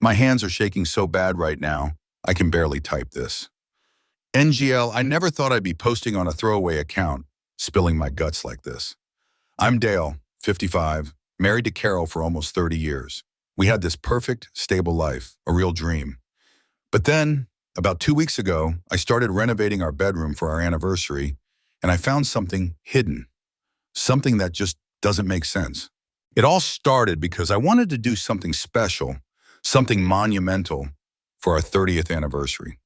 My hands are shaking so bad right now, I can barely type this. NGL, I never thought I'd be posting on a throwaway account, spilling my guts like this. I'm Dale, 55, married to Carol for almost 30 years. We had this perfect, stable life, a real dream. But then, about 2 weeks ago, I started renovating our bedroom for our anniversary, and I found something hidden, something that just doesn't make sense. It all started because I wanted to do something special, something monumental for our 30th anniversary.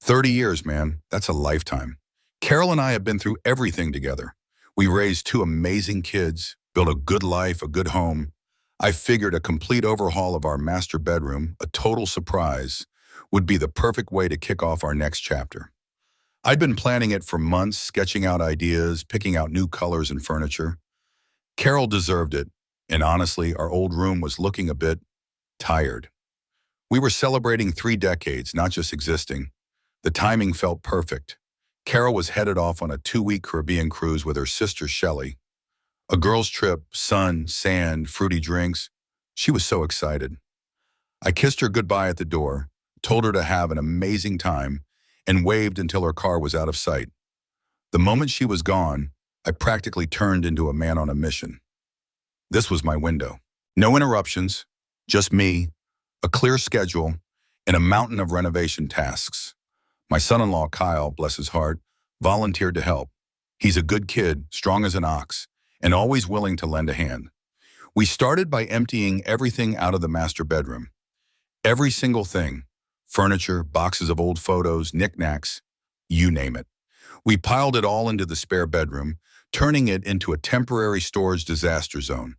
30 years, man, that's a lifetime. Carol and I have been through everything together. We raised two amazing kids, built a good life, a good home. I figured a complete overhaul of our master bedroom, a total surprise, would be the perfect way to kick off our next chapter. I'd been planning it for months, sketching out ideas, picking out new colors and furniture. Carol deserved it, and honestly, our old room was looking a bit tired. We were celebrating 3 decades, not just existing. The timing felt perfect. Carol was headed off on a 2-week Caribbean cruise with her sister Shelley. A girls' trip, sun, sand, fruity drinks. She was so excited. I kissed her goodbye at the door, told her to have an amazing time, and waved until her car was out of sight. The moment she was gone, I practically turned into a man on a mission. This was my window. No interruptions, just me, a clear schedule, and a mountain of renovation tasks. My son-in-law, Kyle, bless his heart, volunteered to help. He's a good kid, strong as an ox, and always willing to lend a hand. We started by emptying everything out of the master bedroom. Every single thing, furniture, boxes of old photos, knickknacks, you name it. We piled it all into the spare bedroom, turning it into a temporary storage disaster zone.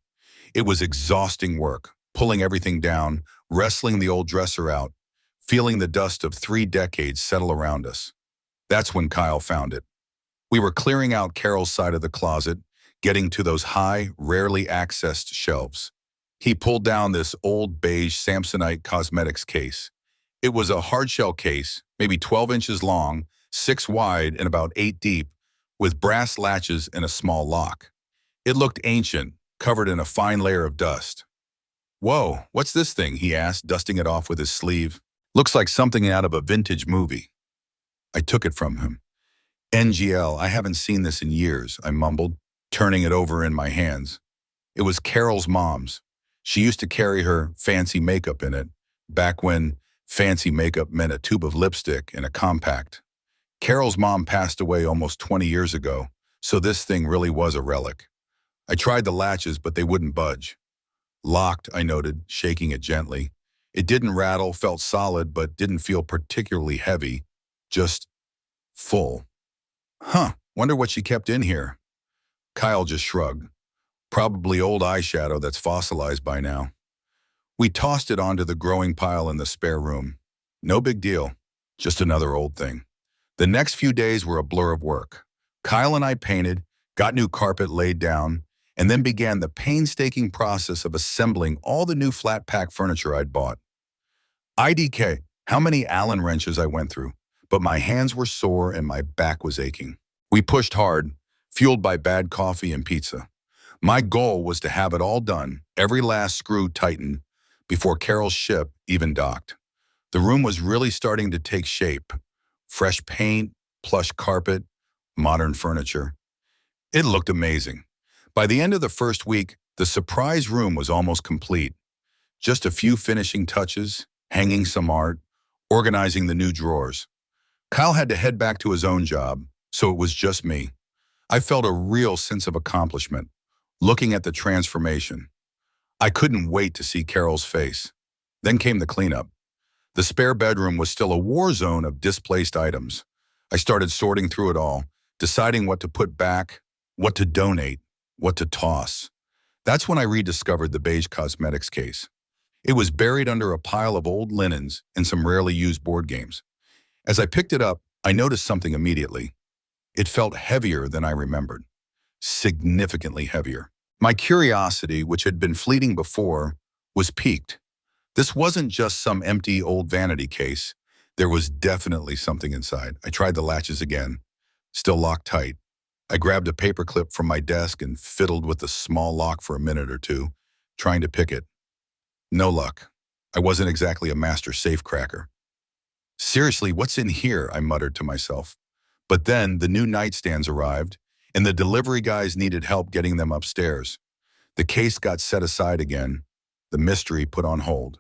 It was exhausting work, pulling everything down, wrestling the old dresser out, feeling the dust of 3 decades settle around us. That's when Kyle found it. We were clearing out Carol's side of the closet, getting to those high, rarely accessed shelves. He pulled down this old beige Samsonite cosmetics case. It was a hardshell case, maybe 12 inches long, 6 wide, and about 8 deep, with brass latches and a small lock. It looked ancient, covered in a fine layer of dust. "Whoa, what's this thing?" he asked, dusting it off with his sleeve. "Looks like something out of a vintage movie." I took it from him. "NGL, I haven't seen this in years," I mumbled, turning it over in my hands. It was Carol's mom's. She used to carry her fancy makeup in it, back when fancy makeup meant a tube of lipstick and a compact. Carol's mom passed away almost 20 years ago, so this thing really was a relic. I tried the latches, but they wouldn't budge. "Locked," I noted, shaking it gently. It didn't rattle, felt solid, but didn't feel particularly heavy, just full. Wonder what she kept in here." Kyle just shrugged. "Probably old eyeshadow that's fossilized by now." We tossed it onto the growing pile in the spare room. No big deal, just another old thing. The next few days were a blur of work. Kyle and I painted, got new carpet laid down, and then began the painstaking process of assembling all the new flat-pack furniture I'd bought. IDK, how many Allen wrenches I went through, but my hands were sore and my back was aching. We pushed hard, fueled by bad coffee and pizza. My goal was to have it all done, every last screw tightened, before Carol's ship even docked. The room was really starting to take shape. Fresh paint, plush carpet, modern furniture. It looked amazing. By the end of the first week, the surprise room was almost complete. Just a few finishing touches, hanging some art, organizing the new drawers. Kyle had to head back to his own job, so it was just me. I felt a real sense of accomplishment, looking at the transformation. I couldn't wait to see Carol's face. Then came the cleanup. The spare bedroom was still a war zone of displaced items. I started sorting through it all, deciding what to put back, what to donate, what to toss. That's when I rediscovered the beige cosmetics case. It was buried under a pile of old linens and some rarely used board games. As I picked it up, I noticed something immediately. It felt heavier than I remembered. Significantly heavier. My curiosity, which had been fleeting before, was piqued. This wasn't just some empty old vanity case. There was definitely something inside. I tried the latches again, still locked tight. I grabbed a paperclip from my desk and fiddled with the small lock for a minute or two, trying to pick it. No luck. I wasn't exactly a master safecracker. Seriously, what's in here? I muttered to myself. But then the new nightstands arrived, and the delivery guys needed help getting them upstairs. The case got set aside again, the mystery put on hold.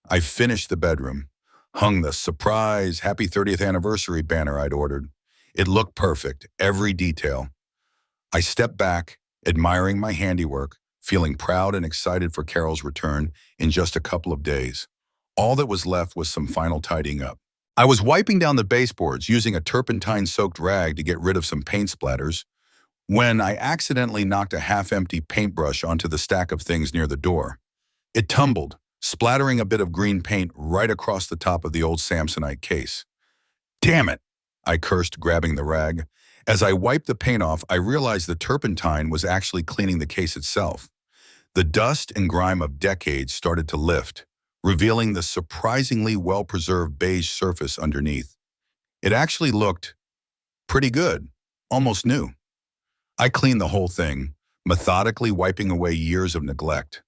I finished the bedroom, hung the surprise happy 30th anniversary banner I'd ordered. It looked perfect, every detail. I stepped back, admiring my handiwork, feeling proud and excited for Carol's return in just a couple of days. All that was left was some final tidying up. I was wiping down the baseboards using a turpentine-soaked rag to get rid of some paint splatters when I accidentally knocked a half-empty paintbrush onto the stack of things near the door. It tumbled, splattering a bit of green paint right across the top of the old Samsonite case. Damn it, I cursed, grabbing the rag. As I wiped the paint off, I realized the turpentine was actually cleaning the case itself. The dust and grime of decades started to lift, revealing the surprisingly well-preserved beige surface underneath. It actually looked pretty good, almost new. I cleaned the whole thing, methodically wiping away years of neglect.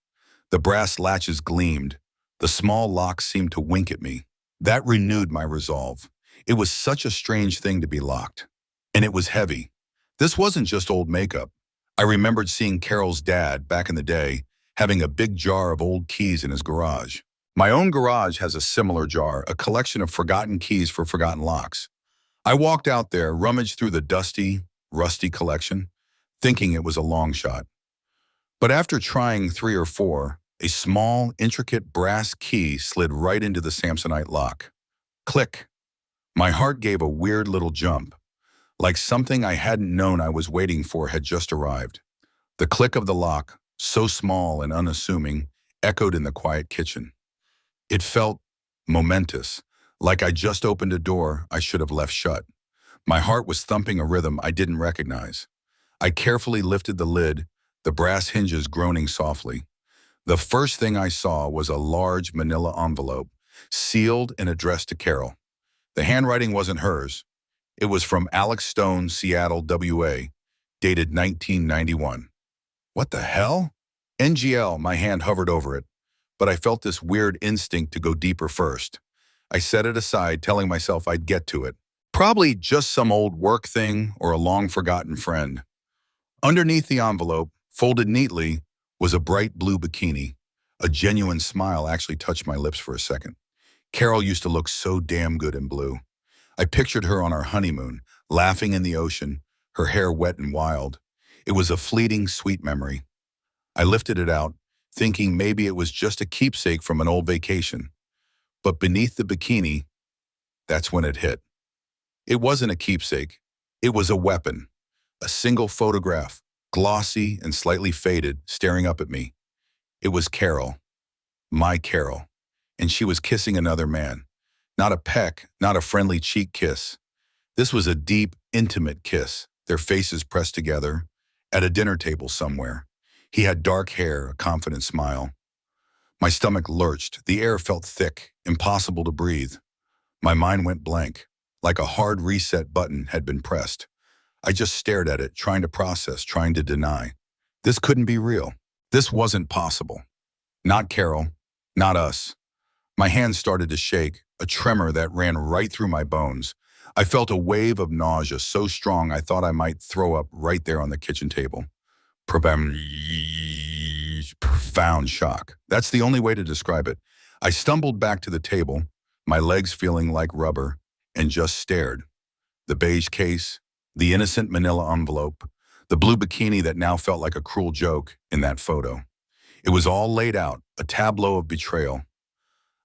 The brass latches gleamed. The small lock seemed to wink at me. That renewed my resolve. It was such a strange thing to be locked. And it was heavy. This wasn't just old makeup. I remembered seeing Carol's dad, back in the day, having a big jar of old keys in his garage. My own garage has a similar jar, a collection of forgotten keys for forgotten locks. I walked out there, rummaged through the dusty, rusty collection, thinking it was a long shot. But after trying 3 or 4, a small, intricate brass key slid right into the Samsonite lock. Click. My heart gave a weird little jump, like something I hadn't known I was waiting for had just arrived. The click of the lock, so small and unassuming, echoed in the quiet kitchen. It felt momentous, like I just opened a door I should have left shut. My heart was thumping a rhythm I didn't recognize. I carefully lifted the lid, the brass hinges groaning softly. The first thing I saw was a large manila envelope, sealed and addressed to Carol. The handwriting wasn't hers. It was from Alex Stone, Seattle, WA, dated 1991. What the hell? NGL, my hand hovered over it, but I felt this weird instinct to go deeper first. I set it aside, telling myself I'd get to it. Probably just some old work thing or a long-forgotten friend. Underneath the envelope, folded neatly, was a bright blue bikini. A genuine smile actually touched my lips for a second. Carol used to look so damn good in blue. I pictured her on our honeymoon, laughing in the ocean, her hair wet and wild. It was a fleeting, sweet memory. I lifted it out, thinking maybe it was just a keepsake from an old vacation. But beneath the bikini, that's when it hit. It wasn't a keepsake. It was a weapon. A single photograph, glossy and slightly faded, staring up at me. It was Carol, my Carol, and she was kissing another man. Not a peck, not a friendly cheek kiss. This was a deep, intimate kiss, their faces pressed together, at a dinner table somewhere. He had dark hair, a confident smile. My stomach lurched. The air felt thick, impossible to breathe. My mind went blank, like a hard reset button had been pressed. I just stared at it, trying to process, trying to deny. This couldn't be real. This wasn't possible. Not Carol, not us. My hands started to shake, a tremor that ran right through my bones. I felt a wave of nausea so strong I thought I might throw up right there on the kitchen table. Profound shock. That's the only way to describe it. I stumbled back to the table, my legs feeling like rubber, and just stared. The beige case, the innocent manila envelope, the blue bikini that now felt like a cruel joke in that photo. It was all laid out, a tableau of betrayal.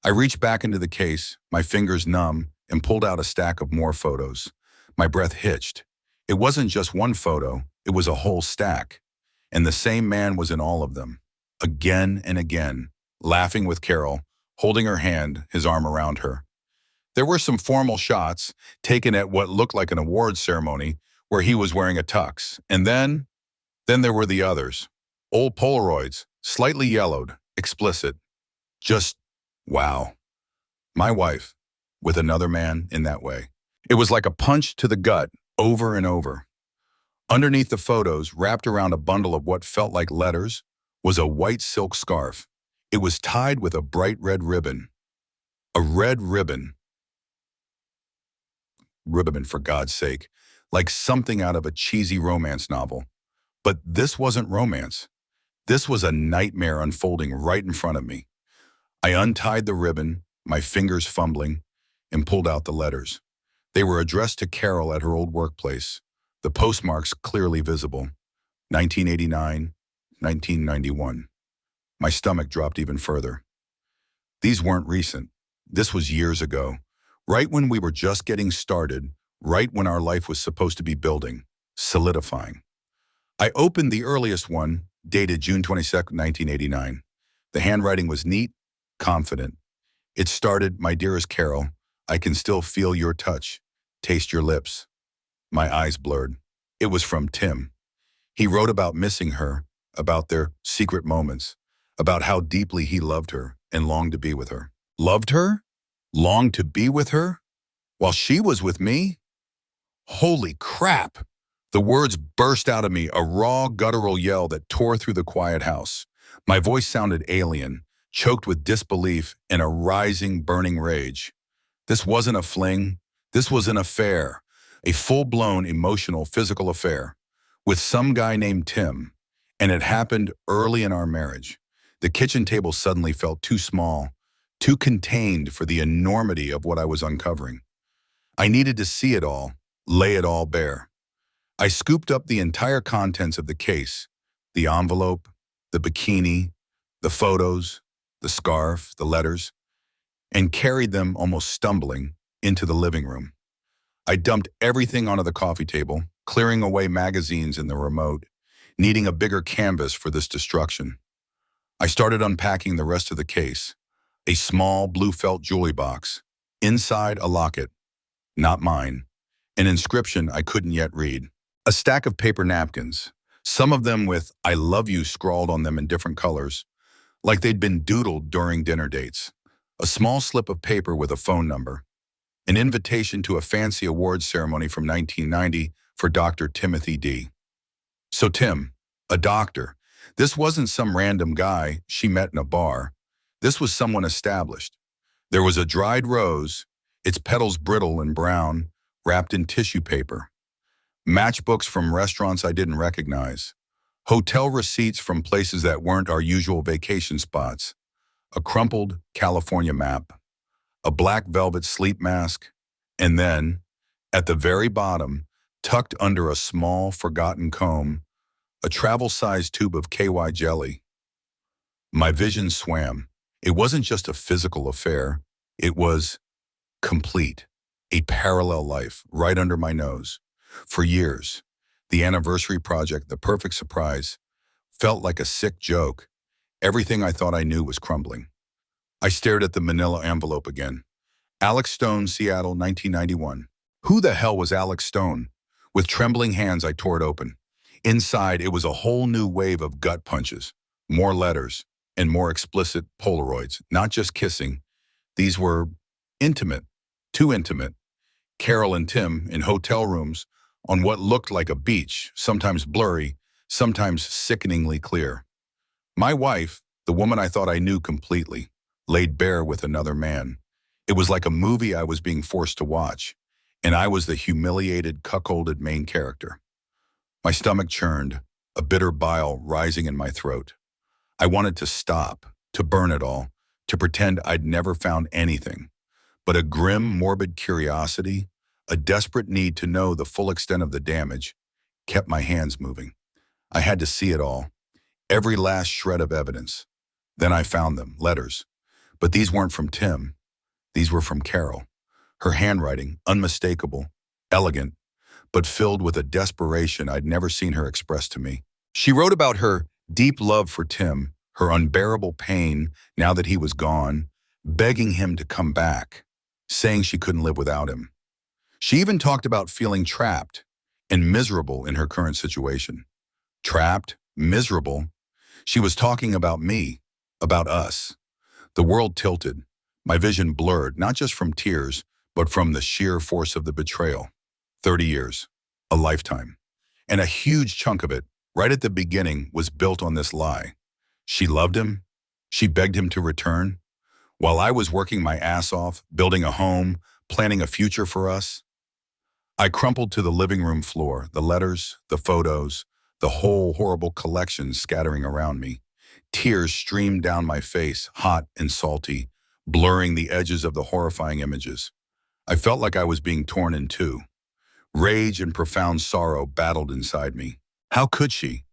I reached back into the case, my fingers numb, and pulled out a stack of more photos. My breath hitched. It wasn't just one photo, it was a whole stack. And the same man was in all of them, again and again, laughing with Carol, holding her hand, his arm around her. There were some formal shots, taken at what looked like an awards ceremony, where he was wearing a tux. And then there were the others. Old Polaroids, slightly yellowed, explicit. Just, wow. My wife, with another man in that way. It was like a punch to the gut, over and over. Underneath the photos, wrapped around a bundle of what felt like letters, was a white silk scarf. It was tied with a bright red ribbon. A red ribbon for God's sake, like something out of a cheesy romance novel. But this wasn't romance. This was a nightmare unfolding right in front of me. I untied the ribbon, my fingers fumbling, and pulled out the letters. They were addressed to Carol at her old workplace, the postmarks clearly visible. 1989, 1991. My stomach dropped even further. These weren't recent. This was years ago, right when we were just getting started, right when our life was supposed to be building, solidifying. I opened the earliest one, dated June 22nd, 1989. The handwriting was neat, confident. It started, "My dearest Carol, I can still feel your touch, taste your lips." My eyes blurred. It was from Tim. He wrote about missing her, about their secret moments, about how deeply he loved her and longed to be with her. Loved her? Longed to be with her? While she was with me? Holy crap! The words burst out of me, a raw, guttural yell that tore through the quiet house. My voice sounded alien, choked with disbelief and a rising, burning rage. This wasn't a fling. This was an affair, a full-blown emotional, physical affair, with some guy named Tim, and it happened early in our marriage. The kitchen table suddenly felt too small, too contained for the enormity of what I was uncovering. I needed to see it all, lay it all bare. I scooped up the entire contents of the case, the envelope, the bikini, the photos, the scarf, the letters, and carried them, almost stumbling, into the living room. I dumped everything onto the coffee table, clearing away magazines and the remote, needing a bigger canvas for this destruction. I started unpacking the rest of the case, a small blue felt jewelry box, inside a locket, not mine, an inscription I couldn't yet read, a stack of paper napkins, some of them with "I love you" scrawled on them in different colors, like they'd been doodled during dinner dates, a small slip of paper with a phone number, an invitation to a fancy awards ceremony from 1990 for Dr. Timothy D. So Tim, a doctor, this wasn't some random guy she met in a bar. This was someone established. There was a dried rose, its petals brittle and brown, wrapped in tissue paper. Matchbooks from restaurants I didn't recognize. Hotel receipts from places that weren't our usual vacation spots. A crumpled California map. A black velvet sleep mask. And then, at the very bottom, tucked under a small, forgotten comb, a travel-sized tube of KY jelly. My vision swam. It wasn't just a physical affair. It was complete. A parallel life right under my nose. For years, the anniversary project, the perfect surprise, felt like a sick joke. Everything I thought I knew was crumbling. I stared at the manila envelope again. Alex Stone, Seattle, 1991. Who the hell was Alex Stone? With trembling hands, I tore it open. Inside, it was a whole new wave of gut punches, more letters, and more explicit Polaroids. Not just kissing. These were intimate, too intimate. Carol and Tim in hotel rooms on what looked like a beach, sometimes blurry, sometimes sickeningly clear. My wife, the woman I thought I knew completely, laid bare with another man. It was like a movie I was being forced to watch, and I was the humiliated, cuckolded main character. My stomach churned, a bitter bile rising in my throat. I wanted to stop, to burn it all, to pretend I'd never found anything. But a grim, morbid curiosity, a desperate need to know the full extent of the damage, kept my hands moving. I had to see it all, every last shred of evidence. Then I found them, letters. But these weren't from Tim. These were from Carol. Her handwriting, unmistakable, elegant, but filled with a desperation I'd never seen her express to me. She wrote about her deep love for Tim, her unbearable pain now that he was gone, begging him to come back, saying she couldn't live without him. She even talked about feeling trapped and miserable in her current situation. Trapped, miserable. She was talking about me, about us. The world tilted, my vision blurred, not just from tears, but from the sheer force of the betrayal. 30 years, a lifetime. And a huge chunk of it, right at the beginning, was built on this lie. She loved him, She begged him to return, while I was working my ass off, building a home, planning a future for us. I crumpled to the living room floor, the letters, the photos, the whole horrible collection scattering around me. Tears streamed down my face, hot and salty, blurring the edges of the horrifying images. I felt like I was being torn in two. Rage and profound sorrow battled inside me. How could she?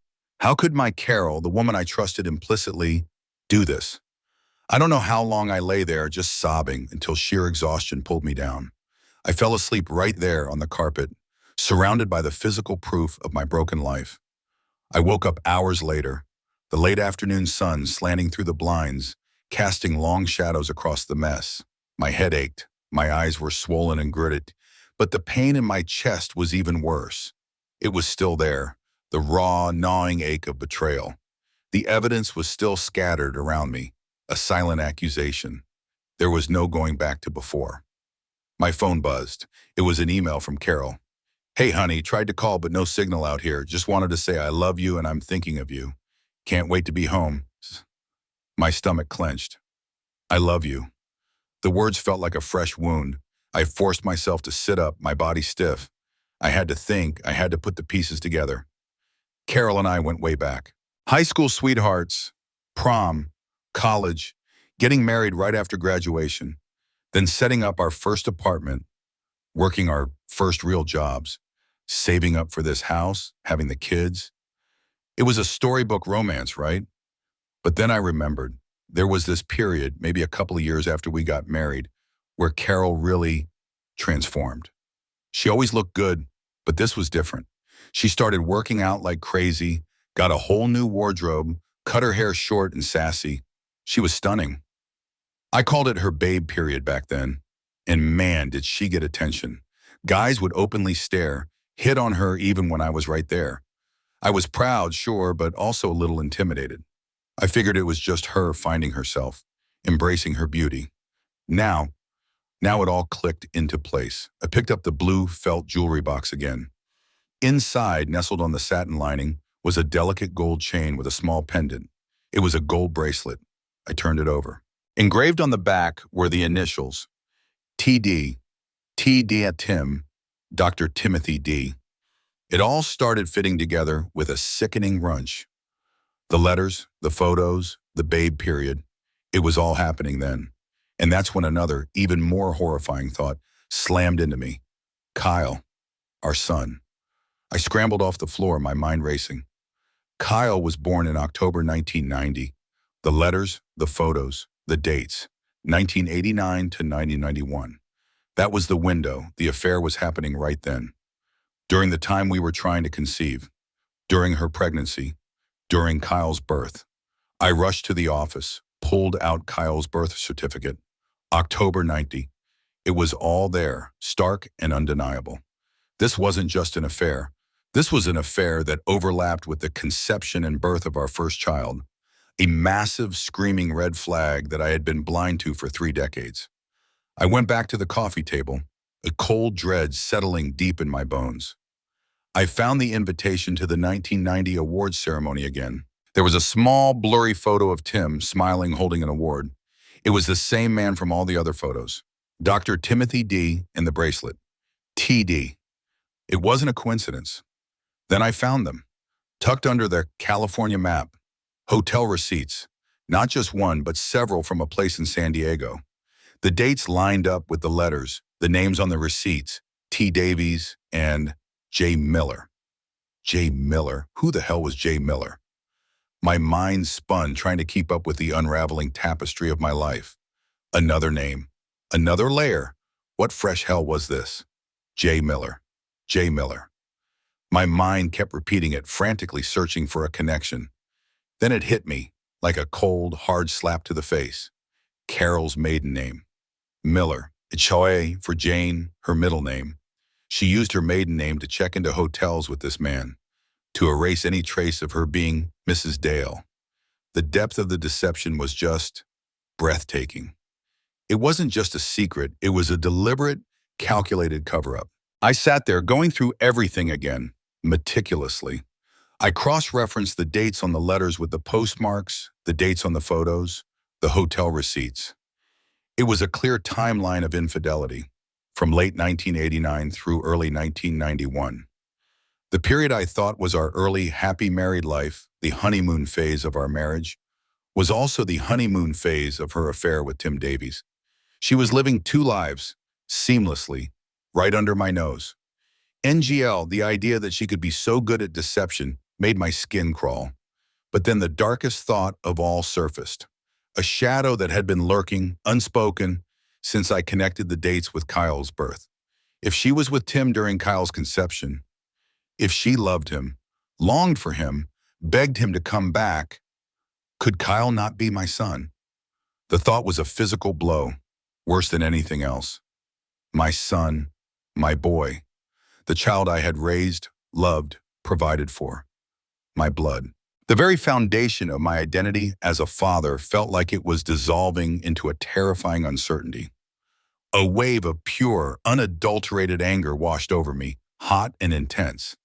How could my Carol, the woman I trusted implicitly, do this? I don't know how long I lay there just sobbing until sheer exhaustion pulled me down. I fell asleep right there on the carpet, surrounded by the physical proof of my broken life. I woke up hours later, the late afternoon sun slanting through the blinds, casting long shadows across the mess. My head ached, my eyes were swollen and gritted, but the pain in my chest was even worse. It was still there, the raw, gnawing ache of betrayal. The evidence was still scattered around me, a silent accusation. There was no going back to before. My phone buzzed. It was an email from Carol. "Hey honey, tried to call but no signal out here. Just wanted to say I love you and I'm thinking of you. Can't wait to be home." My stomach clenched. "I love you." The words felt like a fresh wound. I forced myself to sit up, my body stiff. I had to think, I had to put the pieces together. Carol and I went way back. High school sweethearts, prom, college, getting married right after graduation, then setting up our first apartment, working our first real jobs, saving up for this house, having the kids. It was a storybook romance, right? But then I remembered, there was this period, maybe a couple of years after we got married, where Carol really transformed. She always looked good, but this was different. She started working out like crazy, got a whole new wardrobe, cut her hair short and sassy. She was stunning. I called it her babe period back then, and man, did she get attention. Guys would openly stare, hit on her even when I was right there. I was proud, sure, but also a little intimidated. I figured it was just her finding herself, embracing her beauty. Now it all clicked into place. I picked up the blue felt jewelry box again. Inside, nestled on the satin lining, was a delicate gold chain with a small pendant. It was a gold bracelet. I turned it over. Engraved on the back were the initials, TD, T.D. at Tim, Dr. Timothy D. It all started fitting together with a sickening wrench. The letters, the photos, the babe period. It was all happening then. And that's when another, even more horrifying thought slammed into me. Kyle, our son. I scrambled off the floor, my mind racing. Kyle was born in October 1990. The letters, the photos, the dates, 1989 to 1991. That was the window. The affair was happening right then. During the time we were trying to conceive, during her pregnancy, during Kyle's birth. I rushed to the office, pulled out Kyle's birth certificate. October 90. It was all there, stark and undeniable. This wasn't just an affair. This was an affair that overlapped with the conception and birth of our first child, a massive screaming red flag that I had been blind to for 3 decades. I went back to the coffee table, a cold dread settling deep in my bones. I found the invitation to the 1990 awards ceremony again. There was a small, blurry photo of Tim smiling, holding an award. It was the same man from all the other photos. Dr. Timothy D. and the bracelet. TD. It wasn't a coincidence. Then I found them, tucked under the California map. Hotel receipts, not just one, but several from a place in San Diego. The dates lined up with the letters, the names on the receipts, T. Davies and J. Miller. J. Miller? Who the hell was J. Miller? My mind spun trying to keep up with the unraveling tapestry of my life. Another name, another layer. What fresh hell was this? J. Miller. J. Miller. My mind kept repeating it, frantically searching for a connection. Then it hit me, like a cold, hard slap to the face. Carol's maiden name. Miller. It's Choe for Jane, her middle name. She used her maiden name to check into hotels with this man, to erase any trace of her being Mrs. Dale. The depth of the deception was just breathtaking. It wasn't just a secret, it was a deliberate, calculated cover-up. I sat there going through everything again, meticulously. I cross-referenced the dates on the letters with the postmarks, the dates on the photos, the hotel receipts. It was a clear timeline of infidelity, from late 1989 through early 1991. The period I thought was our early happy married life, the honeymoon phase of our marriage, was also the honeymoon phase of her affair with Tim Davies. She was living two lives, seamlessly, right under my nose. NGL, the idea that she could be so good at deception, made my skin crawl. But then the darkest thought of all surfaced. A shadow that had been lurking, unspoken, since I connected the dates with Kyle's birth. If she was with Tim during Kyle's conception, if she loved him, longed for him, begged him to come back, could Kyle not be my son? The thought was a physical blow, worse than anything else. My son, my boy, the child I had raised, loved, provided for. My blood. The very foundation of my identity as a father felt like it was dissolving into a terrifying uncertainty. A wave of pure, unadulterated anger washed over me, hot and intense.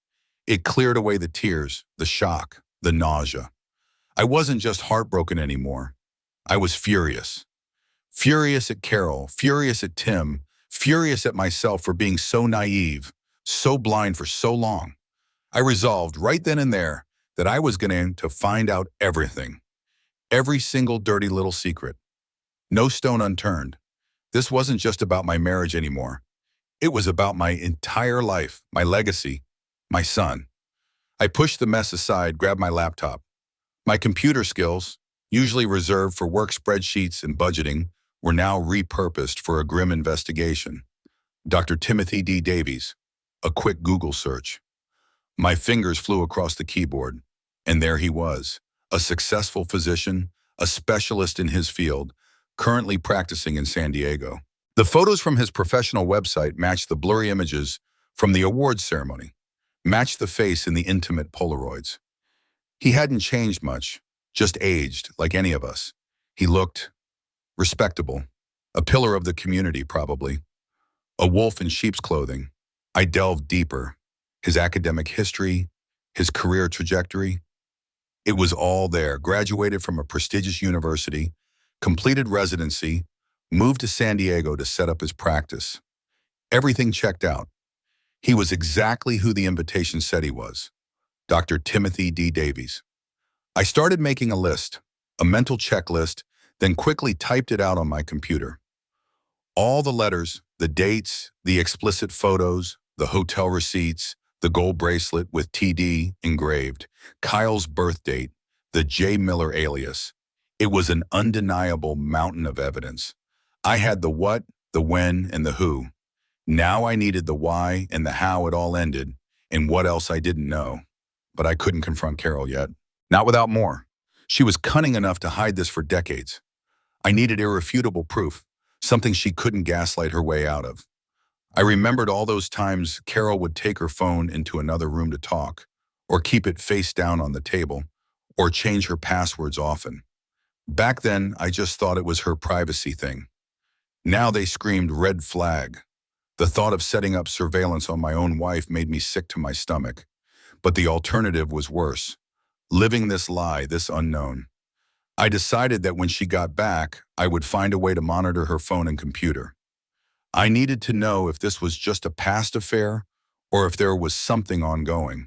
It cleared away the tears, the shock, the nausea. I wasn't just heartbroken anymore. I was furious. Furious at Carol, furious at Tim, furious at myself for being so naive, so blind for so long. I resolved right then and there that I was going to find out everything. Every single dirty little secret. No stone unturned. This wasn't just about my marriage anymore. It was about my entire life, my legacy, my son. I pushed the mess aside, grabbed my laptop. My computer skills, usually reserved for work spreadsheets and budgeting, were now repurposed for a grim investigation. Dr. Timothy D. Davies. A quick Google search. My fingers flew across the keyboard, and there he was, a successful physician, a specialist in his field, currently practicing in San Diego. The photos from his professional website matched the blurry images from the awards ceremony, matched the face in the intimate Polaroids. He hadn't changed much, just aged like any of us. He looked respectable, a pillar of the community probably, a wolf in sheep's clothing. I delved deeper. His academic history, his career trajectory. It was all there. Graduated from a prestigious university, completed residency, moved to San Diego to set up his practice. Everything checked out. He was exactly who the invitation said he was. Dr. Timothy D. Davies. I started making a list, a mental checklist, then quickly typed it out on my computer. All the letters, the dates, the explicit photos, the hotel receipts, the gold bracelet with TD engraved, Kyle's birth date, the J. Miller alias. It was an undeniable mountain of evidence. I had the what, the when, and the who. Now I needed the why and the how it all ended, and what else I didn't know. But I couldn't confront Carol yet. Not without more. She was cunning enough to hide this for decades. I needed irrefutable proof, something she couldn't gaslight her way out of. I remembered all those times Carol would take her phone into another room to talk, or keep it face down on the table, or change her passwords often. Back then, I just thought it was her privacy thing. Now they screamed red flag. The thought of setting up surveillance on my own wife made me sick to my stomach. But the alternative was worse. Living this lie, this unknown. I decided that when she got back, I would find a way to monitor her phone and computer. I needed to know if this was just a past affair or if there was something ongoing.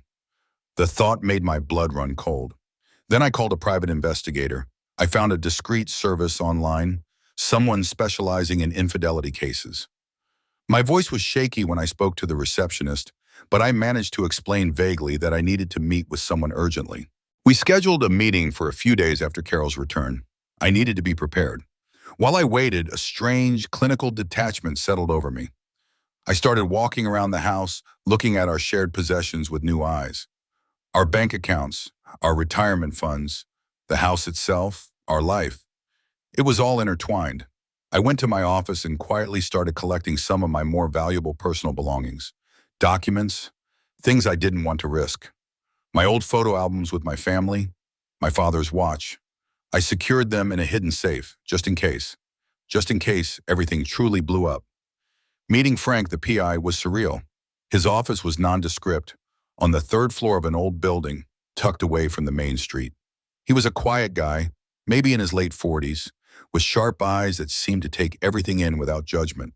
The thought made my blood run cold. Then I called a private investigator. I found a discreet service online, someone specializing in infidelity cases. My voice was shaky when I spoke to the receptionist, but I managed to explain vaguely that I needed to meet with someone urgently. We scheduled a meeting for a few days after Carol's return. I needed to be prepared. While I waited, a strange, clinical detachment settled over me. I started walking around the house, looking at our shared possessions with new eyes. Our bank accounts, our retirement funds, the house itself, our life. It was all intertwined. I went to my office and quietly started collecting some of my more valuable personal belongings. Documents, things I didn't want to risk. My old photo albums with my family, my father's watch. I secured them in a hidden safe, just in case everything truly blew up. Meeting Frank, the PI, was surreal. His office was nondescript, on the third floor of an old building, tucked away from the main street. He was a quiet guy, maybe in his late 40s, with sharp eyes that seemed to take everything in without judgment.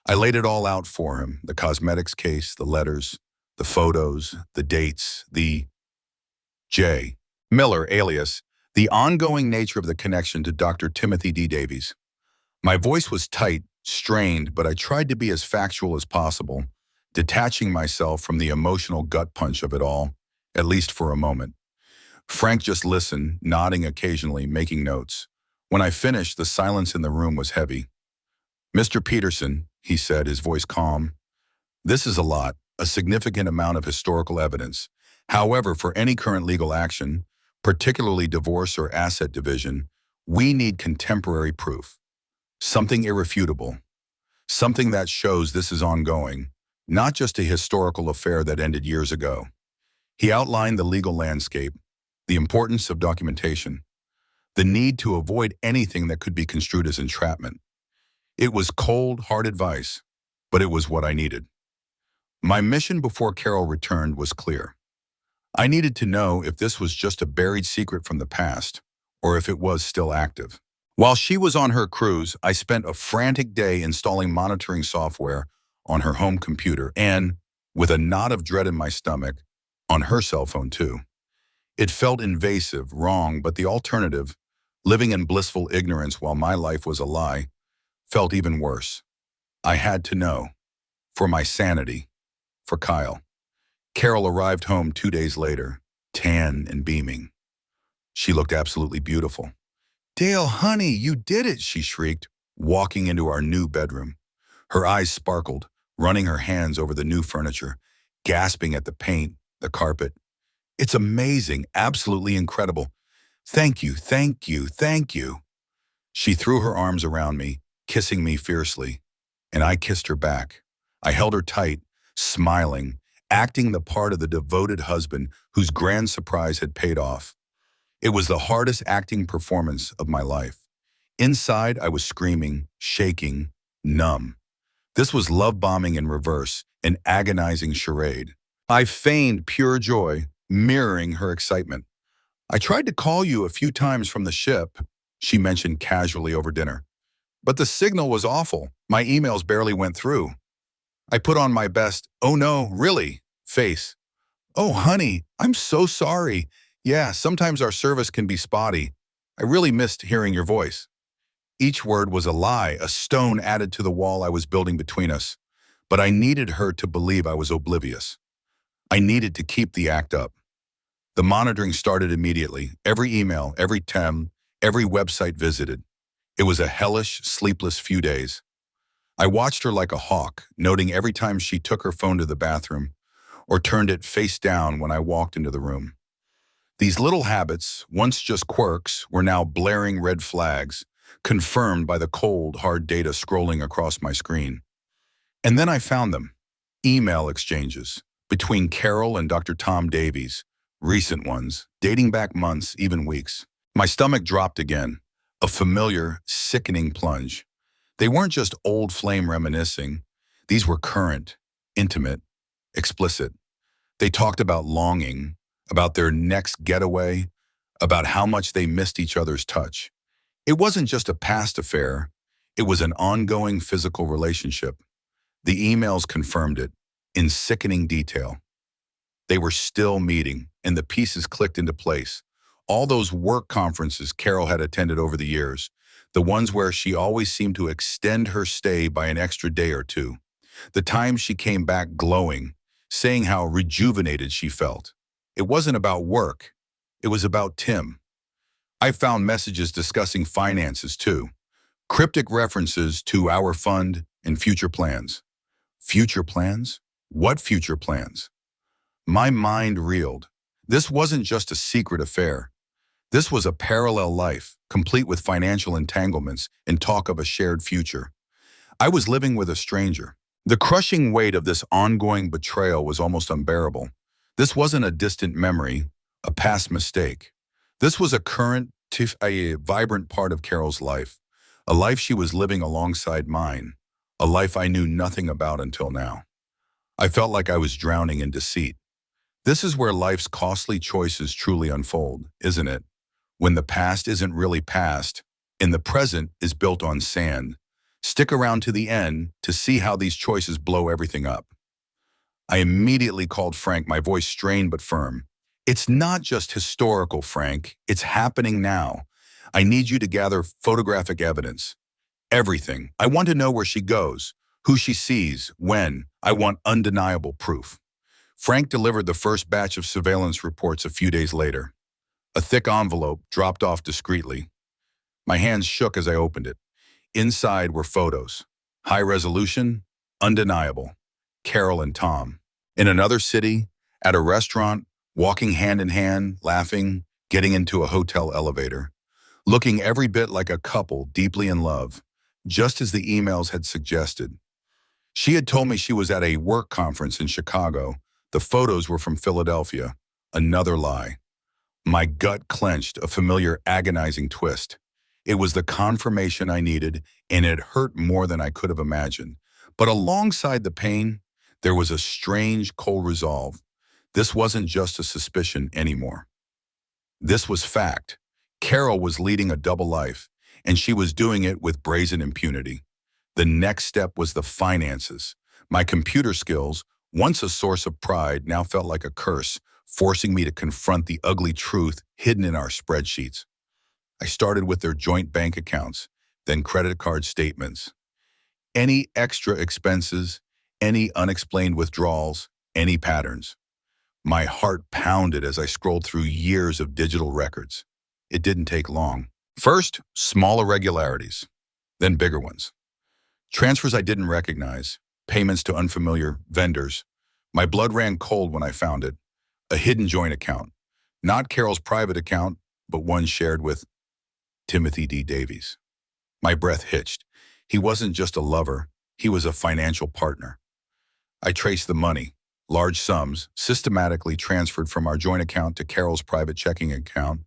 I laid it all out for him, the cosmetics case, the letters, the photos, the dates, the J. Miller alias, the ongoing nature of the connection to Dr. Timothy D. Davies. My voice was tight, strained, but I tried to be as factual as possible, detaching myself from the emotional gut punch of it all, at least for a moment. Frank just listened, nodding occasionally, making notes. When I finished, the silence in the room was heavy. "Mr. Peterson," he said, his voice calm, "this is a lot, a significant amount of historical evidence. However, for any current legal action, particularly divorce or asset division, we need contemporary proof. Something irrefutable. Something that shows this is ongoing, not just a historical affair that ended years ago." He outlined the legal landscape, the importance of documentation, the need to avoid anything that could be construed as entrapment. It was cold, hard advice, but it was what I needed. My mission before Carol returned was clear. I needed to know if this was just a buried secret from the past, or if it was still active. While she was on her cruise, I spent a frantic day installing monitoring software on her home computer and, with a knot of dread in my stomach, on her cell phone too. It felt invasive, wrong, but the alternative, living in blissful ignorance while my life was a lie, felt even worse. I had to know. For my sanity. For Kyle. Carol arrived home 2 days later, tan and beaming. She looked absolutely beautiful. "Dale, honey, you did it," she shrieked, walking into our new bedroom. Her eyes sparkled, running her hands over the new furniture, gasping at the paint, the carpet. "It's amazing, absolutely incredible. Thank you, thank you, thank you." She threw her arms around me, kissing me fiercely, and I kissed her back. I held her tight, smiling, acting the part of the devoted husband whose grand surprise had paid off. It was the hardest acting performance of my life. Inside, I was screaming, shaking, numb. This was love bombing in reverse, an agonizing charade. I feigned pure joy, mirroring her excitement. "I tried to call you a few times from the ship," she mentioned casually over dinner. "But the signal was awful. My emails barely went through." I put on my best, "Oh no, really?" face. "Oh, honey, I'm so sorry. Yeah, sometimes our service can be spotty. I really missed hearing your voice." Each word was a lie, a stone added to the wall I was building between us. But I needed her to believe I was oblivious. I needed to keep the act up. The monitoring started immediately. Every email, every tem, every website visited. It was a hellish, sleepless few days. I watched her like a hawk, noting every time she took her phone to the bathroom or turned it face down when I walked into the room. These little habits, once just quirks, were now blaring red flags, confirmed by the cold, hard data scrolling across my screen. And then I found them. Email exchanges between Carol and Dr. Tom Davies, recent ones, dating back months, even weeks. My stomach dropped again, a familiar, sickening plunge. They weren't just old flame reminiscing. These were current, intimate, explicit. They talked about longing, about their next getaway, about how much they missed each other's touch. It wasn't just a past affair. It was an ongoing physical relationship. The emails confirmed it, in sickening detail. They were still meeting, and the pieces clicked into place. All those work conferences Carol had attended over the years, the ones where she always seemed to extend her stay by an extra day or two. The times she came back glowing, saying how rejuvenated she felt. It wasn't about work. It was about Tim. I found messages discussing finances too. Cryptic references to our fund and future plans. Future plans? What future plans? My mind reeled. This wasn't just a secret affair. This was a parallel life, complete with financial entanglements and talk of a shared future. I was living with a stranger. The crushing weight of this ongoing betrayal was almost unbearable. This wasn't a distant memory, a past mistake. This was a current, a vibrant part of Carol's life, a life she was living alongside mine, a life I knew nothing about until now. I felt like I was drowning in deceit. This is where life's costly choices truly unfold, isn't it? When the past isn't really past, and the present is built on sand. Stick around to the end to see how these choices blow everything up. I immediately called Frank, my voice strained but firm. It's not just historical, Frank. It's happening now. I need you to gather photographic evidence. Everything. I want to know where she goes, who she sees, when. I want undeniable proof. Frank delivered the first batch of surveillance reports a few days later. A thick envelope dropped off discreetly. My hands shook as I opened it. Inside were photos. High resolution, undeniable. Carol and Tom. In another city, at a restaurant, walking hand in hand, laughing, getting into a hotel elevator. Looking every bit like a couple deeply in love, just as the emails had suggested. She had told me she was at a work conference in Chicago. The photos were from Philadelphia. Another lie. My gut clenched, a familiar agonizing twist. It was the confirmation I needed, and it hurt more than I could have imagined. But alongside the pain, there was a strange, cold resolve. This wasn't just a suspicion anymore. This was fact. Carol was leading a double life, and she was doing it with brazen impunity. The next step was the finances. My computer skills, once a source of pride, now felt like a curse, forcing me to confront the ugly truth hidden in our spreadsheets. I started with their joint bank accounts, then credit card statements. Any extra expenses, any unexplained withdrawals, any patterns. My heart pounded as I scrolled through years of digital records. It didn't take long. First, small irregularities, then bigger ones. Transfers I didn't recognize, payments to unfamiliar vendors. My blood ran cold when I found it. A hidden joint account. Not Carol's private account, but one shared with Timothy D. Davies. My breath hitched. He wasn't just a lover, he was a financial partner. I traced the money, large sums, systematically transferred from our joint account to Carol's private checking account,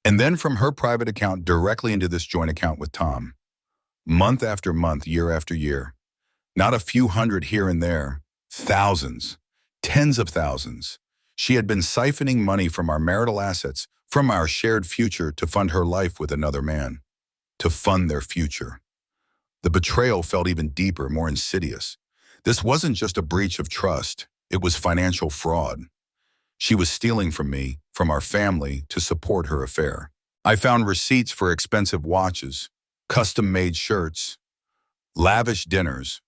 and then from her private account directly into this joint account with Tom. Month after month, year after year. Not a few hundred here and there. Thousands. Tens of thousands. She had been siphoning money from our marital assets, from our shared future, to fund her life with another man. To fund their future. The betrayal felt even deeper, more insidious. This wasn't just a breach of trust. It was financial fraud. She was stealing from me, from our family, to support her affair. I found receipts for expensive watches, custom-made shirts, lavish dinners,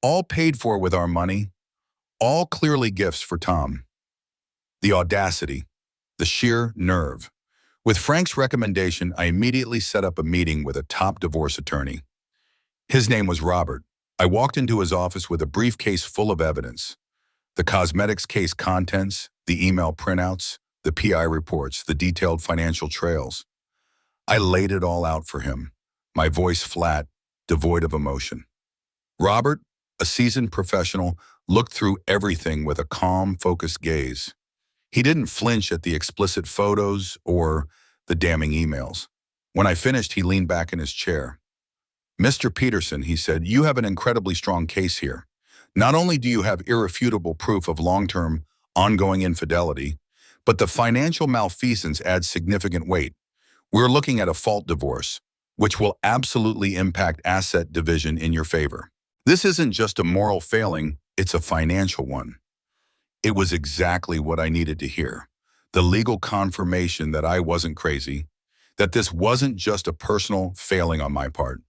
all paid for with our money, all clearly gifts for Tom. The audacity, the sheer nerve. With Frank's recommendation, I immediately set up a meeting with a top divorce attorney. His name was Robert. I walked into his office with a briefcase full of evidence. The cosmetics case contents, the email printouts, the PI reports, the detailed financial trails. I laid it all out for him, my voice flat, devoid of emotion. Robert, a seasoned professional, looked through everything with a calm, focused gaze. He didn't flinch at the explicit photos or the damning emails. When I finished, he leaned back in his chair. "Mr. Peterson," he said, "you have an incredibly strong case here. Not only do you have irrefutable proof of long-term, ongoing infidelity, but the financial malfeasance adds significant weight. We're looking at a fault divorce, which will absolutely impact asset division in your favor. This isn't just a moral failing, it's a financial one." It was exactly what I needed to hear. The legal confirmation that I wasn't crazy, that this wasn't just a personal failing on my part.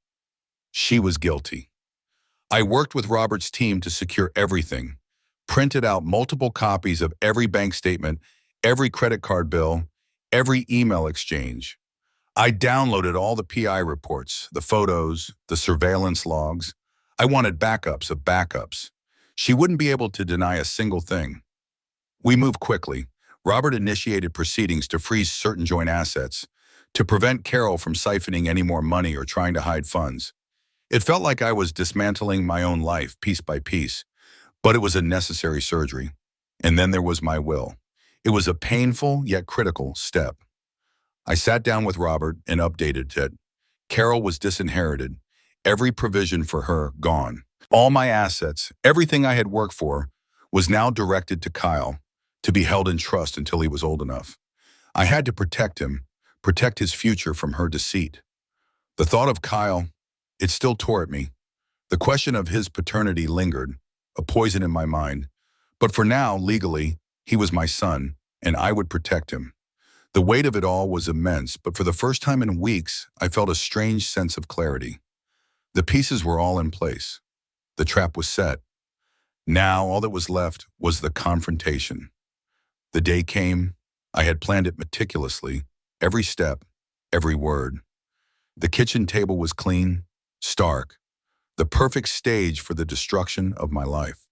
She was guilty. I worked with Robert's team to secure everything, printed out multiple copies of every bank statement, every credit card bill, every email exchange. I downloaded all the PI reports, the photos, the surveillance logs. I wanted backups of backups. She wouldn't be able to deny a single thing. We moved quickly. Robert initiated proceedings to freeze certain joint assets, to prevent Carol from siphoning any more money or trying to hide funds. It felt like I was dismantling my own life piece by piece, but it was a necessary surgery. And then there was my will. It was a painful yet critical step. I sat down with Robert and updated it. Carol was disinherited. Every provision for her gone. All my assets, everything I had worked for, was now directed to Kyle, to be held in trust until he was old enough. I had to protect him, protect his future from her deceit. The thought of Kyle, it still tore at me. The question of his paternity lingered, a poison in my mind. But for now, legally, he was my son, and I would protect him. The weight of it all was immense, but for the first time in weeks, I felt a strange sense of clarity. The pieces were all in place. The trap was set. Now, all that was left was the confrontation. The day came. I had planned it meticulously, every step, every word. The kitchen table was clean, stark, the perfect stage for the destruction of my life.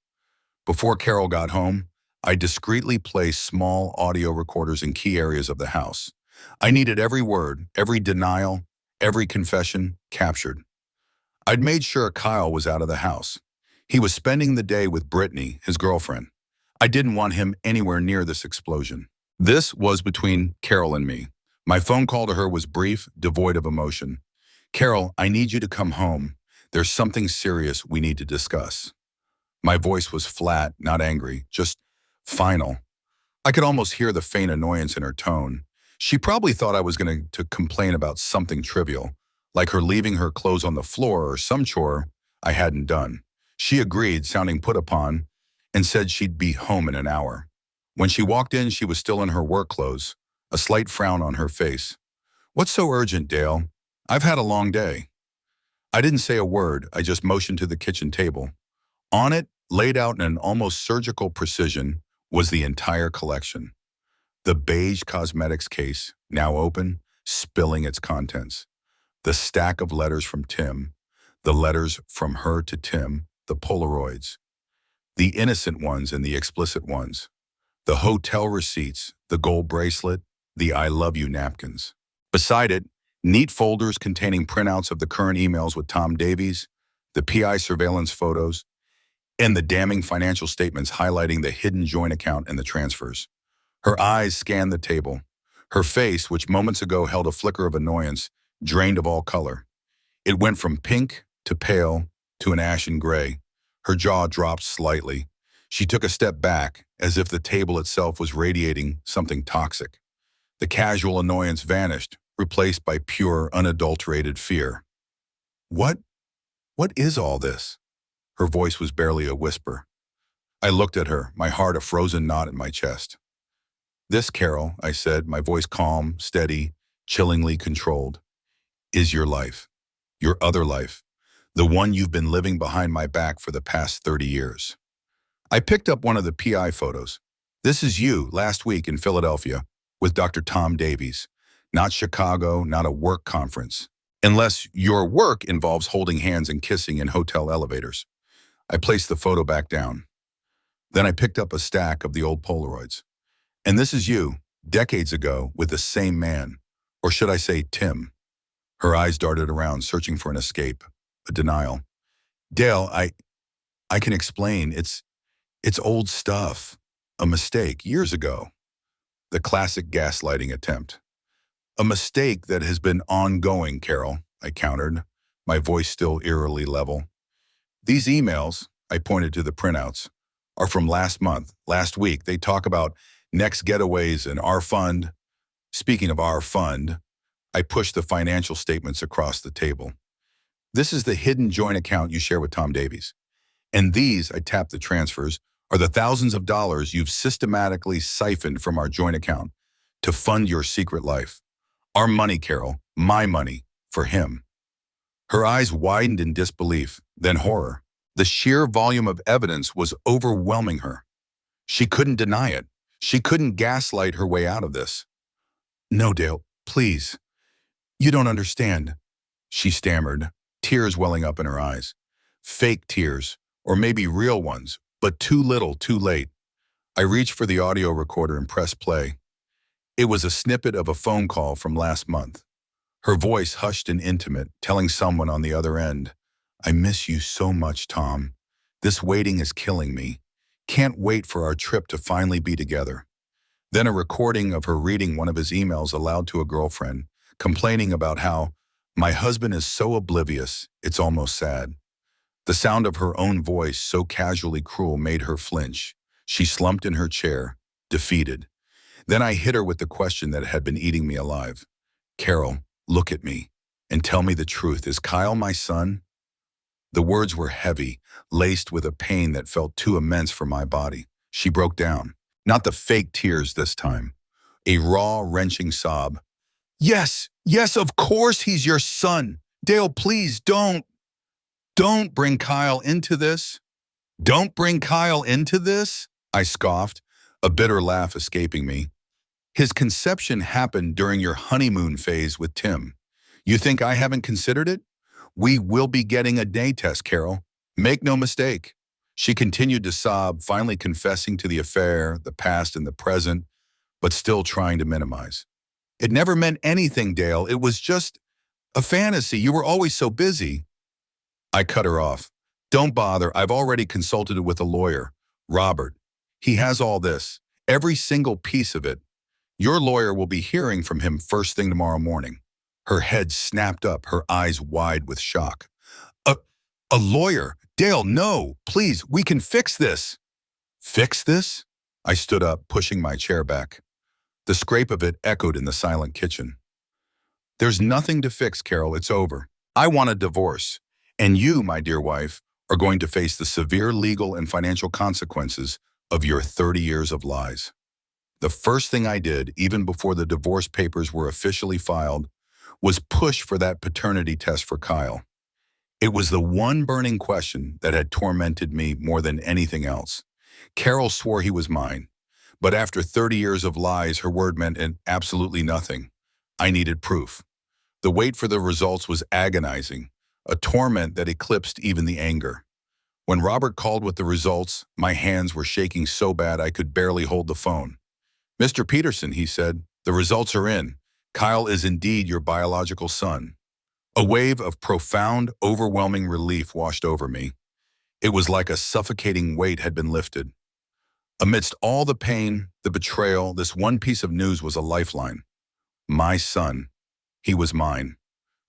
Before Carol got home, I discreetly placed small audio recorders in key areas of the house. I needed every word, every denial, every confession captured. I'd made sure Kyle was out of the house. He was spending the day with Brittany, his girlfriend. I didn't want him anywhere near this explosion. This was between Carol and me. My phone call to her was brief, devoid of emotion. "Carol, I need you to come home. There's something serious we need to discuss." My voice was flat, not angry, just final. I could almost hear the faint annoyance in her tone. She probably thought I was going to complain about something trivial, like her leaving her clothes on the floor or some chore I hadn't done. She agreed, sounding put upon, and said she'd be home in an hour. When she walked in, she was still in her work clothes, a slight frown on her face. "What's so urgent, Dale? I've had a long day." I didn't say a word, I just motioned to the kitchen table. On it, laid out in an almost surgical precision, was the entire collection. The beige cosmetics case, now open, spilling its contents. The stack of letters from Tim, the letters from her to Tim, the Polaroids. The innocent ones and the explicit ones. The hotel receipts, the gold bracelet, the I love you napkins. Beside it, neat folders containing printouts of the current emails with Tom Davies, the PI surveillance photos, and the damning financial statements highlighting the hidden joint account and the transfers. Her eyes scanned the table. Her face, which moments ago held a flicker of annoyance, drained of all color. It went from pink to pale to an ashen gray. Her jaw dropped slightly. She took a step back, as if the table itself was radiating something toxic. The casual annoyance vanished, replaced by pure, unadulterated fear. What is all this?" Her voice was barely a whisper. I looked at her, my heart a frozen knot in my chest. "This, Carol," I said, my voice calm, steady, chillingly controlled, "is your life. Your other life. The one you've been living behind my back for the past 30 years. I picked up one of the PI photos. This is you last week in Philadelphia with Dr. Tom Davies. Not Chicago, not a work conference. Unless your work involves holding hands and kissing in hotel elevators." I placed the photo back down. Then I picked up a stack of the old Polaroids. "And this is you, decades ago, with the same man. Or should I say Tim?" Her eyes darted around, searching for an escape, a denial. "Dale, I can explain. It's old stuff. A mistake, years ago." The classic gaslighting attempt. "A mistake that has been ongoing, Carol," I countered, my voice still eerily level. "These emails," I pointed to the printouts, "are from last month, last week. They talk about next getaways and our fund." Speaking of our fund, I pushed the financial statements across the table. "This is the hidden joint account you share with Tom Davies. And these," I tapped the transfers, "are the thousands of dollars you've systematically siphoned from our joint account to fund your secret life. Our money, Carol, my money, for him." Her eyes widened in disbelief, then horror. The sheer volume of evidence was overwhelming her. She couldn't deny it. She couldn't gaslight her way out of this. "No, Dale, please. You don't understand," she stammered, tears welling up in her eyes. Fake tears, or maybe real ones, but too little, too late. I reached for the audio recorder and pressed play. It was a snippet of a phone call from last month. Her voice hushed and intimate, telling someone on the other end, "I miss you so much, Tom. This waiting is killing me. Can't wait for our trip to finally be together." Then a recording of her reading one of his emails aloud to a girlfriend, complaining about how, "My husband is so oblivious, it's almost sad." The sound of her own voice, so casually cruel, made her flinch. She slumped in her chair, defeated. Then I hit her with the question that had been eating me alive. Carol, look at me and tell me the truth. Is Kyle my son? The words were heavy, laced with a pain that felt too immense for my body. She broke down. Not the fake tears this time. A raw, wrenching sob. Yes, yes, of course he's your son. Dale, please don't bring Kyle into this. Don't bring Kyle into this, I scoffed, a bitter laugh escaping me. His conception happened during your honeymoon phase with Tim. You think I haven't considered it? We will be getting a day test, Carol. Make no mistake. She continued to sob, finally confessing to the affair, the past and the present, but still trying to minimize. It never meant anything, Dale. It was just a fantasy. You were always so busy. I cut her off. Don't bother. I've already consulted with a lawyer, Robert. He has all this, every single piece of it. Your lawyer will be hearing from him first thing tomorrow morning. Her head snapped up, her eyes wide with shock. A, a lawyer? Dale, no, please, we can fix this. Fix this? I stood up, pushing my chair back. The scrape of it echoed in the silent kitchen. There's nothing to fix, Carol, it's over. I want a divorce. And you, my dear wife, are going to face the severe legal and financial consequences of your 30 years of lies. The first thing I did, even before the divorce papers were officially filed, was push for that paternity test for Kyle. It was the one burning question that had tormented me more than anything else. Carol swore he was mine, but after 30 years of lies, her word meant absolutely nothing. I needed proof. The wait for the results was agonizing, a torment that eclipsed even the anger. When Robert called with the results, my hands were shaking so bad I could barely hold the phone. Mr. Peterson, he said, the results are in. Kyle is indeed your biological son. A wave of profound, overwhelming relief washed over me. It was like a suffocating weight had been lifted. Amidst all the pain, the betrayal, this one piece of news was a lifeline. My son. He was mine.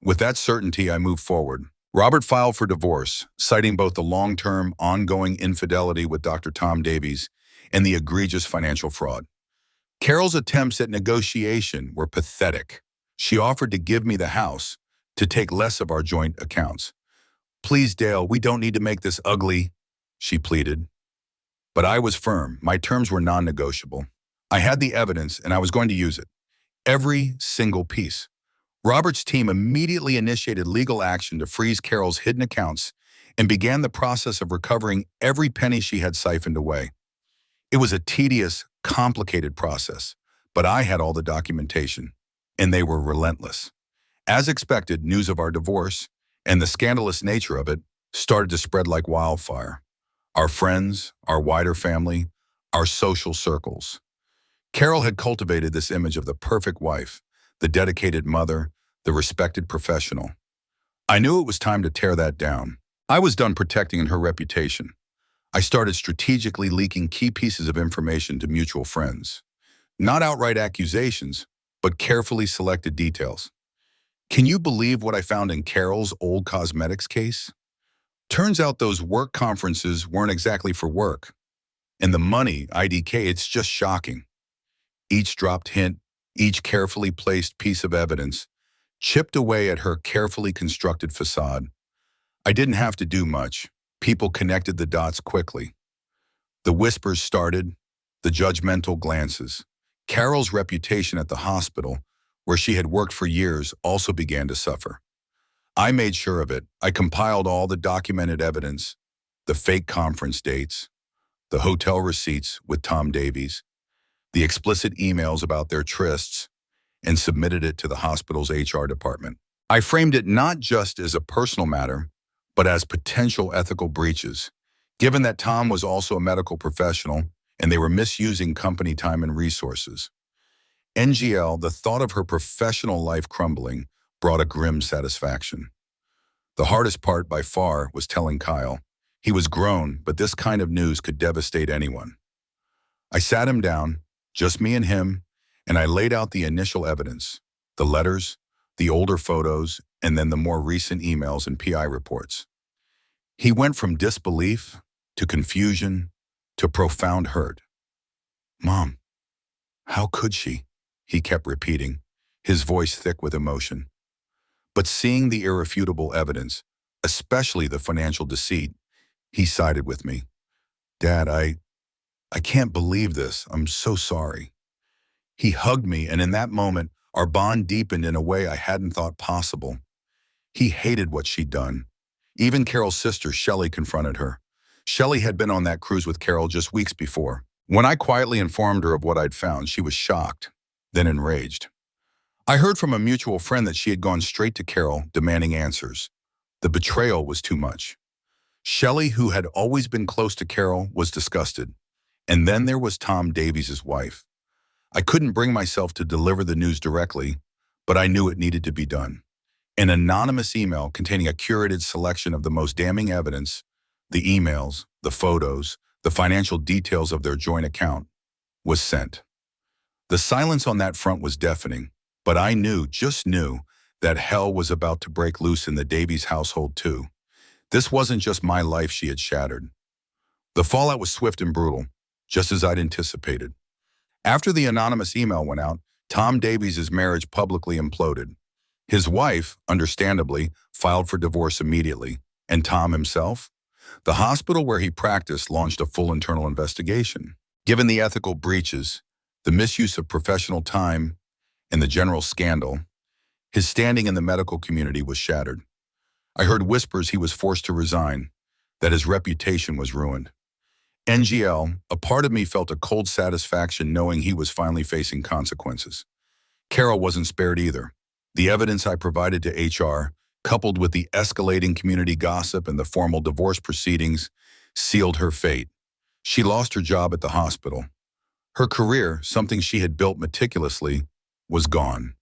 With that certainty, I moved forward. Robert filed for divorce, citing both the long-term, ongoing infidelity with Dr. Tom Davies and the egregious financial fraud. Carol's attempts at negotiation were pathetic. She offered to give me the house, to take less of our joint accounts. Please, Dale, we don't need to make this ugly, she pleaded. But I was firm. My terms were non-negotiable. I had the evidence, and I was going to use it. Every single piece. Robert's team immediately initiated legal action to freeze Carol's hidden accounts and began the process of recovering every penny she had siphoned away. It was a tedious, complicated process, but I had all the documentation, and they were relentless. As expected, news of our divorce and the scandalous nature of it started to spread like wildfire. Our friends, our wider family, our social circles. Carol had cultivated this image of the perfect wife, the dedicated mother, the respected professional. I knew it was time to tear that down. I was done protecting her reputation. I started strategically leaking key pieces of information to mutual friends. Not outright accusations, but carefully selected details. Can you believe what I found in Carol's old cosmetics case? Turns out those work conferences weren't exactly for work. And the money, IDK, it's just shocking. Each dropped hint, each carefully placed piece of evidence, chipped away at her carefully constructed facade. I didn't have to do much. People connected the dots quickly. The whispers started, the judgmental glances. Carol's reputation at the hospital, where she had worked for years, also began to suffer. I made sure of it. I compiled all the documented evidence, the fake conference dates, the hotel receipts with Tom Davies, the explicit emails about their trysts, and submitted it to the hospital's HR department. I framed it not just as a personal matter, but as potential ethical breaches, given that Tom was also a medical professional and they were misusing company time and resources. NGL, the thought of her professional life crumbling, brought a grim satisfaction. The hardest part by far was telling Kyle. He was grown, but this kind of news could devastate anyone. I sat him down, just me and him, and I laid out the initial evidence, the letters, the older photos, and then the more recent emails and PI reports. He went from disbelief to confusion to profound hurt. Mom, How could she? He kept repeating, his voice thick with emotion. But seeing the irrefutable evidence, especially the financial deceit, he sided with me. Dad, I can't believe this. I'm so sorry. He hugged me, and in that moment, our bond deepened in a way I hadn't thought possible. He hated what she'd done. Even Carol's sister, Shelley, confronted her. Shelley had been on that cruise with Carol just weeks before. When I quietly informed her of what I'd found, she was shocked, then enraged. I heard from a mutual friend that she had gone straight to Carol, demanding answers. The betrayal was too much. Shelley, who had always been close to Carol, was disgusted. And then there was Tom Davies' wife. I couldn't bring myself to deliver the news directly, but I knew it needed to be done. An anonymous email containing a curated selection of the most damning evidence, the emails, the photos, the financial details of their joint account, was sent. The silence on that front was deafening, but I knew, just knew, that hell was about to break loose in the Davies household too. This wasn't just my life she had shattered. The fallout was swift and brutal, just as I'd anticipated. After the anonymous email went out, Tom Davies' marriage publicly imploded. His wife, understandably, filed for divorce immediately. And Tom himself? The hospital where he practiced launched a full internal investigation. Given the ethical breaches, the misuse of professional time, and the general scandal, his standing in the medical community was shattered. I heard whispers he was forced to resign, that his reputation was ruined. NGL, a part of me felt a cold satisfaction knowing he was finally facing consequences. Carol wasn't spared either. The evidence I provided to HR, coupled with the escalating community gossip and the formal divorce proceedings, sealed her fate. She lost her job at the hospital. Her career, something she had built meticulously, was gone.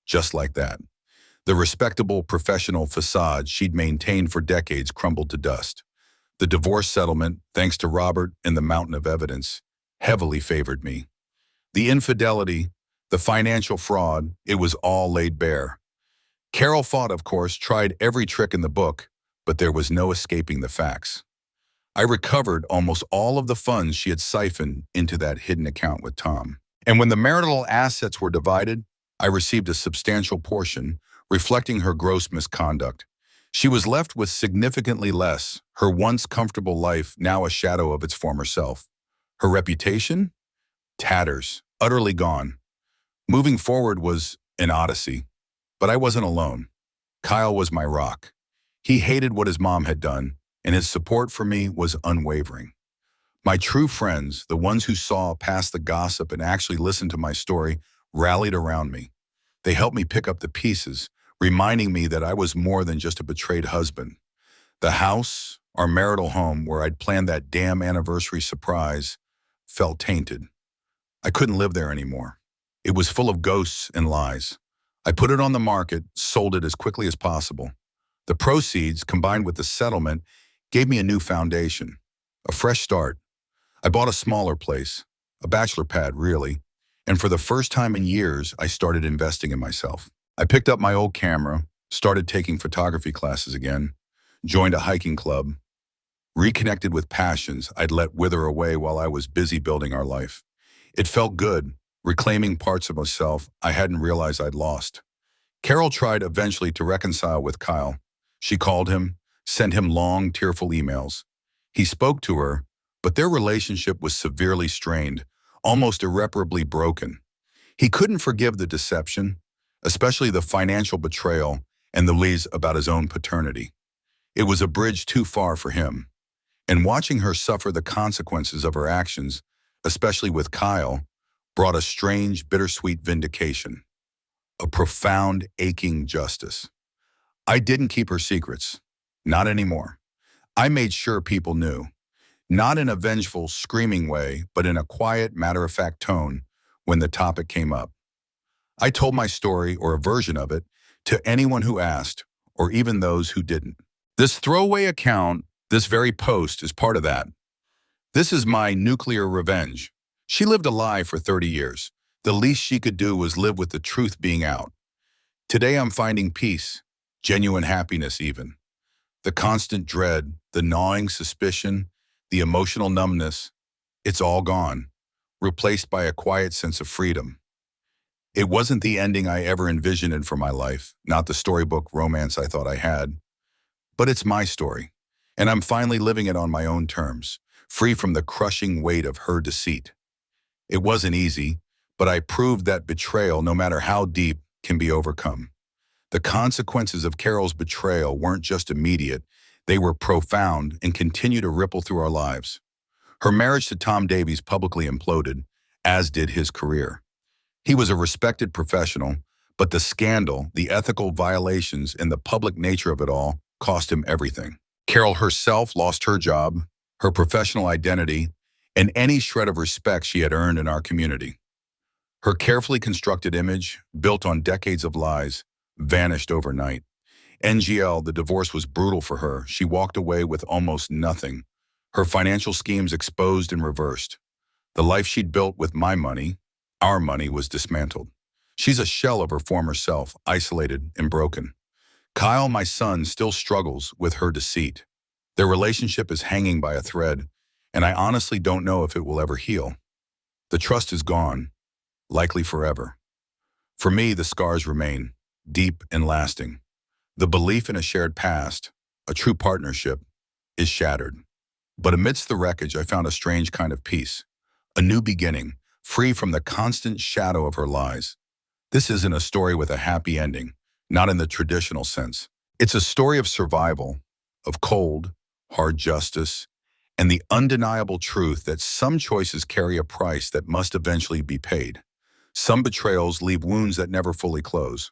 Just like that. The respectable professional facade she'd maintained for decades crumbled to dust. The divorce settlement, thanks to Robert and the mountain of evidence, heavily favored me. The infidelity, the financial fraud, it was all laid bare. Carol fought, of course, tried every trick in the book, but there was no escaping the facts. I recovered almost all of the funds she had siphoned into that hidden account with Tom. And when the marital assets were divided, I received a substantial portion, reflecting her gross misconduct. She was left with significantly less, her once comfortable life now a shadow of its former self. Her reputation? Tatters, utterly gone. Moving forward was an odyssey, but I wasn't alone. Kyle was my rock. He hated what his mom had done, and his support for me was unwavering. My true friends, the ones who saw past the gossip and actually listened to my story, rallied around me. They helped me pick up the pieces, reminding me that I was more than just a betrayed husband. The house, our marital home where I'd planned that damn anniversary surprise, felt tainted. I couldn't live there anymore. It was full of ghosts and lies. I put it on the market, sold it as quickly as possible. The proceeds, combined with the settlement, gave me a new foundation, a fresh start. I bought a smaller place, a bachelor pad, really, and for the first time in years, I started investing in myself. I picked up my old camera, started taking photography classes again, joined a hiking club, reconnected with passions I'd let wither away while I was busy building our life. It felt good, reclaiming parts of myself I hadn't realized I'd lost. Carol tried eventually to reconcile with Kyle. She called him, sent him long, tearful emails. He spoke to her, but their relationship was severely strained, almost irreparably broken. He couldn't forgive the deception, especially the financial betrayal and the lies about his own paternity. It was a bridge too far for him. And watching her suffer the consequences of her actions, especially with Kyle, brought a strange, bittersweet vindication, a profound, aching justice. I didn't keep her secrets. Not anymore. I made sure people knew. Not in a vengeful, screaming way, but in a quiet, matter-of-fact tone when the topic came up. I told my story, or a version of it, to anyone who asked, or even those who didn't. This throwaway account, this very post, is part of that. This is my nuclear revenge. She lived a lie for 30 years. The least she could do was live with the truth being out. Today I'm finding peace, genuine happiness even. The constant dread, the gnawing suspicion, the emotional numbness, it's all gone. replaced by a quiet sense of freedom. It wasn't the ending I ever envisioned for my life, not the storybook romance I thought I had, but it's my story, and I'm finally living it on my own terms, free from the crushing weight of her deceit. It wasn't easy, but I proved that betrayal, no matter how deep, can be overcome. The consequences of Carol's betrayal weren't just immediate, they were profound and continue to ripple through our lives. Her marriage to Tom Davies publicly imploded, as did his career. He was a respected professional, but the scandal, the ethical violations, and the public nature of it all cost him everything. Carol herself lost her job, her professional identity, and any shred of respect she had earned in our community. Her carefully constructed image, built on decades of lies, vanished overnight. NGL, the divorce was brutal for her. She walked away with almost nothing. Her financial schemes exposed and reversed. The life she'd built with my money, our money, was dismantled. She's a shell of her former self, isolated and broken. Kyle, my son, still struggles with her deceit. Their relationship is hanging by a thread, and I honestly don't know if it will ever heal. The trust is gone, likely forever. For me, the scars remain, deep and lasting. The belief in a shared past, a true partnership, is shattered. But amidst the wreckage, I found a strange kind of peace, a new beginning, free from the constant shadow of her lies. This isn't a story with a happy ending, not in the traditional sense. It's a story of survival, of cold, hard justice, and the undeniable truth that some choices carry a price that must eventually be paid. Some betrayals leave wounds that never fully close.